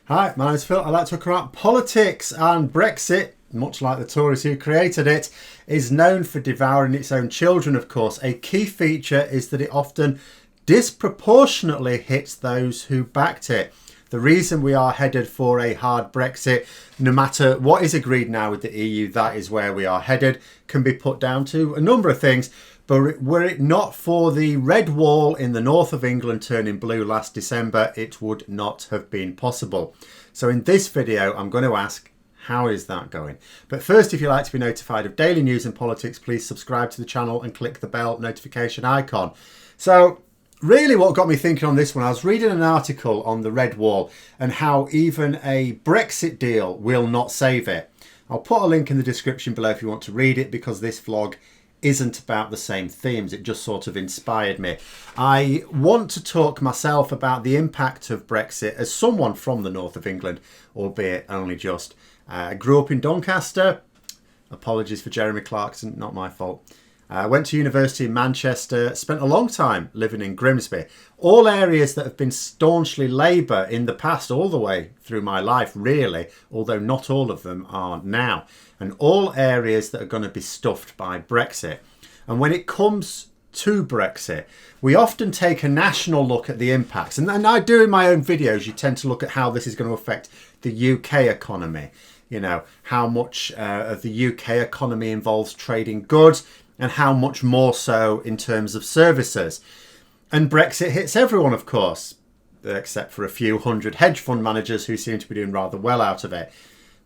Hi, my name's Phil. I like to talk about politics, and Brexit, much like the Tories who created it, is known for devouring its own children, of course. A key feature is that it often disproportionately hits those who backed it. The reason we are headed for a hard Brexit, no matter what is agreed now with the EU, that is where we are headed, can be put down to a number of things. But were it not for the red wall in the north of England turning blue last December, it would not have been possible. So in this video, I'm going to ask, how is that going? But first, if you'd like to be notified of daily news and politics, please subscribe to the channel and click the bell notification icon. So really what got me thinking on this one, I was reading an article on the red wall and how even a Brexit deal will not save it. I'll put a link in the description below if you want to read it, because this vlog isn't about the same themes. It just sort of inspired me. I want to talk myself about the impact of Brexit as someone from the north of England, albeit only just. I grew up in Doncaster. Apologies for Jeremy Clarkson, not my fault. I went to university in Manchester, spent a long time living in Grimsby. All areas that have been staunchly Labour in the past, all the way through my life, really, although not all of them are now. And all areas that are going to be stuffed by Brexit. And when it comes to Brexit, we often take a national look at the impacts. And I do in my own videos, you tend to look at how this is going to affect the UK economy. You know, how much of the UK economy involves trading goods, and how much more so in terms of services. And Brexit hits everyone, of course, except for a few hundred hedge fund managers who seem to be doing rather well out of it.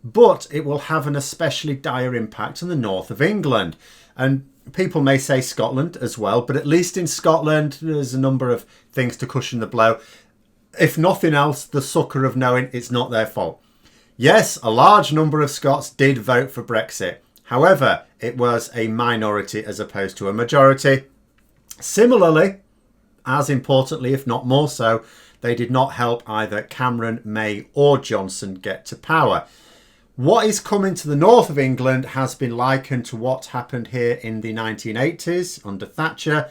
But it will have an especially dire impact on the north of England. And people may say Scotland as well, but at least in Scotland, there's a number of things to cushion the blow. If nothing else, the succour of knowing it's not their fault. Yes, a large number of Scots did vote for Brexit. However, it was a minority as opposed to a majority. Similarly, as importantly, if not more so, they did not help either Cameron, May or Johnson get to power. What is coming to the north of England has been likened to what happened here in the 1980s under Thatcher,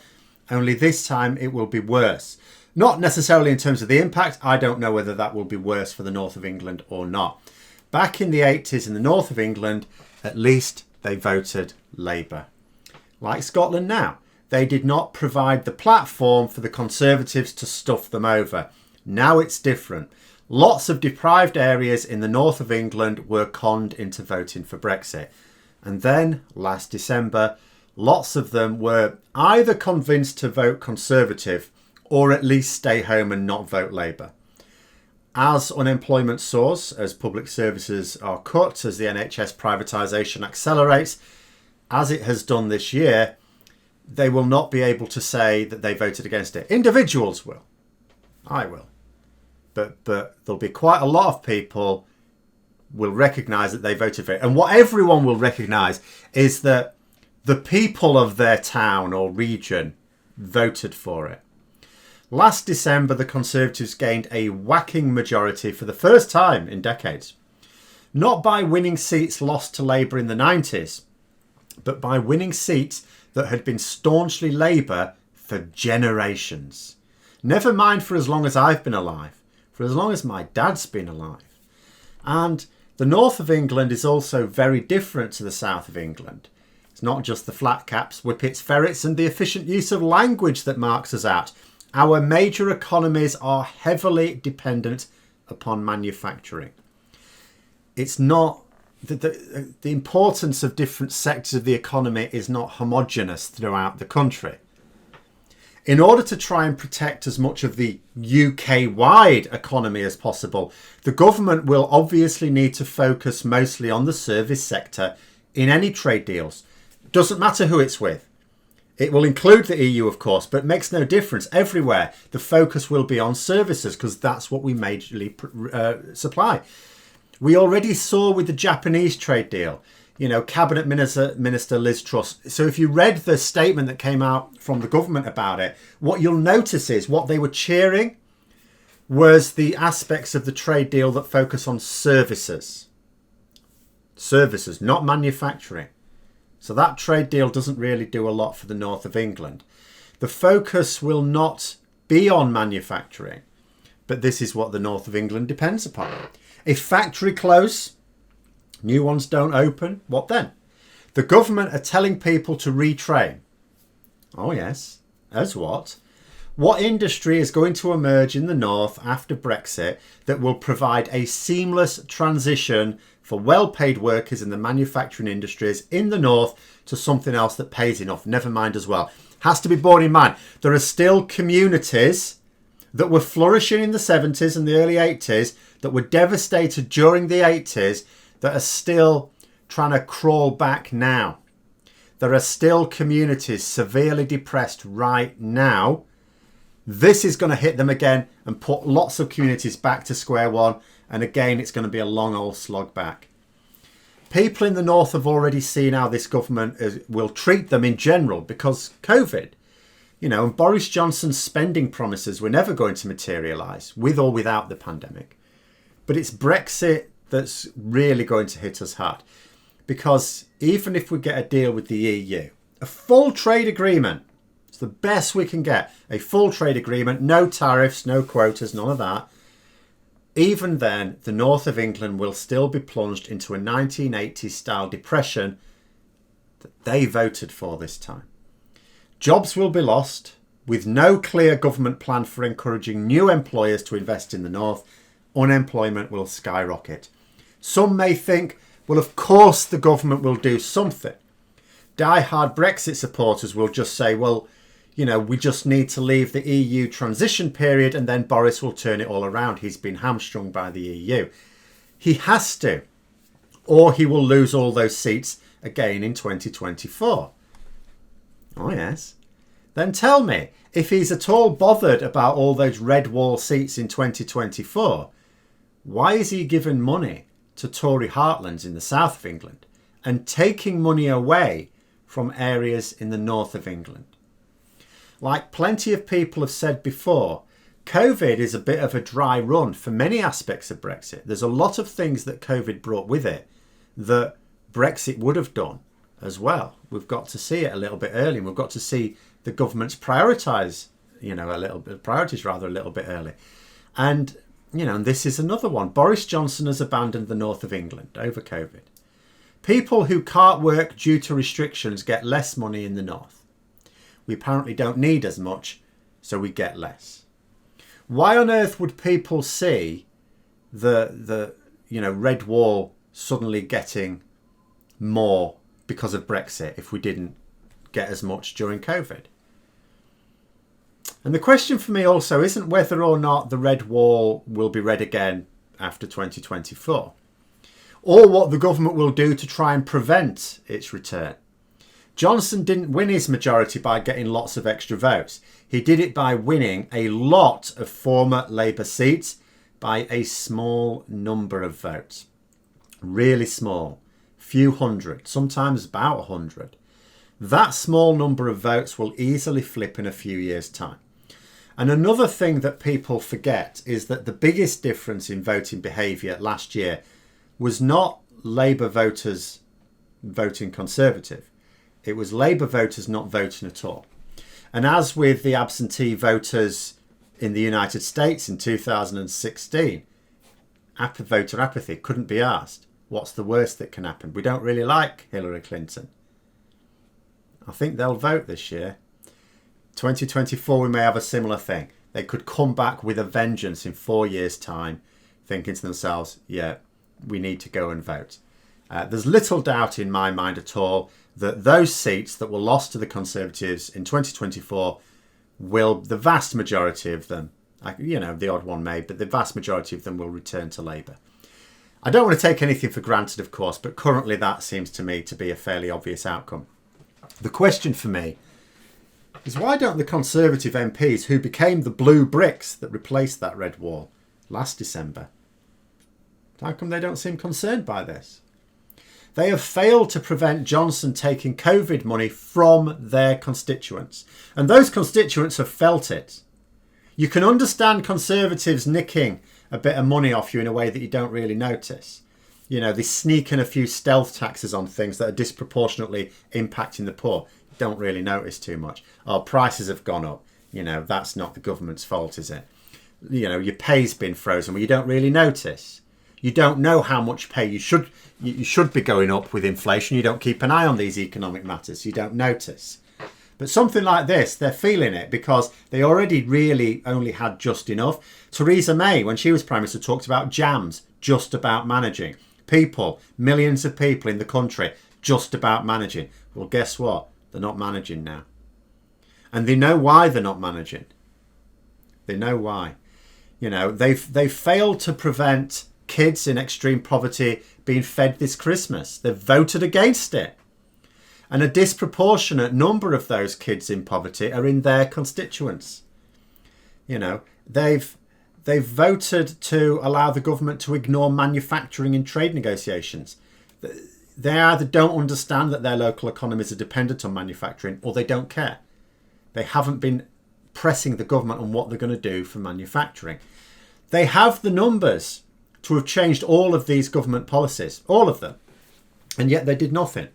only this time it will be worse. Not necessarily in terms of the impact. I don't know whether that will be worse for the north of England or not. Back in the 80s in the north of England, at least they voted Labour. Like Scotland now, they did not provide the platform for the Conservatives to stuff them over. Now it's different. Lots of deprived areas in the north of England were conned into voting for Brexit. And then, last December, lots of them were either convinced to vote Conservative or at least stay home and not vote Labour. As unemployment soars, as public services are cut, as the NHS privatisation accelerates, as it has done this year, they will not be able to say that they voted against it. Individuals will. I will. But there'll be quite a lot of people will recognise that they voted for it. And what everyone will recognise is that the people of their town or region voted for it. Last December, the Conservatives gained a whacking majority for the first time in decades. Not by winning seats lost to Labour in the 90s, but by winning seats that had been staunchly Labour for generations. Never mind for as long as I've been alive, for as long as my dad's been alive. And the north of England is also very different to the south of England. It's not just the flat caps, whippets, ferrets and the efficient use of language that marks us out. Our major economies are heavily dependent upon manufacturing. It's not the importance of different sectors of the economy is not homogenous throughout the country. In order to try and protect as much of the UK-wide economy as possible, the government will obviously need to focus mostly on the service sector in any trade deals. Doesn't matter who it's with. It will include the EU, of course, but it makes no difference. Everywhere, the focus will be on services because that's what we majorly supply. We already saw with the Japanese trade deal, you know, Cabinet Minister Liz Truss. So if you read the statement that came out from the government about it, what you'll notice is what they were cheering was the aspects of the trade deal that focus on services. Services, not manufacturing. So that trade deal doesn't really do a lot for the north of England. The focus will not be on manufacturing, But this is what the north of England depends upon. If factory close, new ones don't open, what then? The government are telling people to retrain. Oh yes, as what? What industry is going to emerge in the north after Brexit that will provide a seamless transition for well-paid workers in the manufacturing industries in the north to something else that pays enough? Never mind as well. Has to be borne in mind, there are still communities that were flourishing in the 70s and the early 80s, that were devastated during the 80s, that are still trying to crawl back now. There are still communities severely depressed right now. This is going to hit them again and put lots of communities back to square one. And again, it's going to be a long old slog back. People in the north have already seen how this government will treat them in general because COVID. And Boris Johnson's spending promises were never going to materialise, with or without the pandemic. But it's Brexit that's really going to hit us hard. Because even if we get a deal with the EU, a full trade agreement, it's the best we can get. A full trade agreement, no tariffs, no quotas, none of that. Even then, the north of England will still be plunged into a 1980s style depression that they voted for this time. Jobs will be lost, with no clear government plan for encouraging new employers to invest in the north. Unemployment will skyrocket. Some may think, well, of course the government will do something. Die-hard Brexit supporters will just say, well, we just need to leave the EU transition period and then Boris will turn it all around. He's been hamstrung by the EU. He has to, or he will lose all those seats again in 2024. Oh, yes. Then tell me, if he's at all bothered about all those red wall seats in 2024, why is he giving money to Tory heartlands in the south of England and taking money away from areas in the north of England? Like plenty of people have said before, COVID is a bit of a dry run for many aspects of Brexit. There's a lot of things that COVID brought with it that Brexit would have done as well. We've got to see it a little bit early, and we've got to see the government's priorities a little bit early. And this is another one. Boris Johnson has abandoned the north of England over COVID. People who can't work due to restrictions get less money in the north. We apparently don't need as much, so we get less. Why on earth would people see the red wall suddenly getting more because of Brexit if we didn't get as much during COVID? And the question for me also isn't whether or not the red wall will be red again after 2024, or what the government will do to try and prevent its return. Johnson didn't win his majority by getting lots of extra votes. He did it by winning a lot of former Labour seats by a small number of votes. Really small. Few hundred, sometimes about 100. That small number of votes will easily flip in a few years' time. And another thing that people forget is that the biggest difference in voting behaviour last year was not Labour voters voting Conservative. It was Labour voters not voting at all. And as with the absentee voters in the United States in 2016, voter apathy, couldn't be asked. What's the worst that can happen? We don't really like Hillary Clinton. I think they'll vote this year. 2024, we may have a similar thing. They could come back with a vengeance in 4 years' time, thinking to themselves, yeah, we need to go and vote. There's little doubt in my mind at all that those seats that were lost to the Conservatives in 2024 will, the vast majority of them, the odd one may, but the vast majority of them will return to Labour. I don't want to take anything for granted, of course, but currently that seems to me to be a fairly obvious outcome. The question for me is, why don't the Conservative MPs who became the blue bricks that replaced that red wall last December, how come they don't seem concerned by this? They have failed to prevent Johnson taking COVID money from their constituents. And those constituents have felt it. You can understand Conservatives nicking a bit of money off you in a way that you don't really notice. They sneak in a few stealth taxes on things that are disproportionately impacting the poor. You don't really notice too much. Oh, prices have gone up. That's not the government's fault, is it? your pay's been frozen, well, you don't really notice. You don't know how much pay you should be going up with inflation. You don't keep an eye on these economic matters. You don't notice. But something like this, they're feeling it because they already really only had just enough. Theresa May, when she was Prime Minister, talked about jams, just about managing. People, millions of people in the country, just about managing. Well, guess what? They're not managing now. And they know why they're not managing. They know why. They've failed to prevent kids in extreme poverty being fed this Christmas. They've voted against it. And a disproportionate number of those kids in poverty are in their constituents. They've voted to allow the government to ignore manufacturing in trade negotiations. They either don't understand that their local economies are dependent on manufacturing, or they don't care. They haven't been pressing the government on what they're going to do for manufacturing. They have the numbers to have changed all of these government policies, all of them, and yet they did nothing.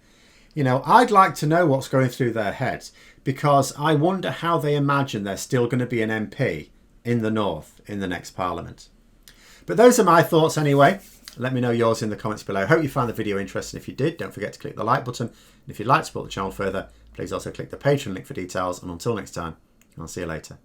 I'd like to know what's going through their heads, because I wonder how they imagine they're still going to be an MP in the North in the next Parliament. But those are my thoughts anyway. Let me know yours in the comments below. Hope you found the video interesting. If you did, don't forget to click the like button. And if you'd like to support the channel further, please also click the Patreon link for details. And until next time, I'll see you later.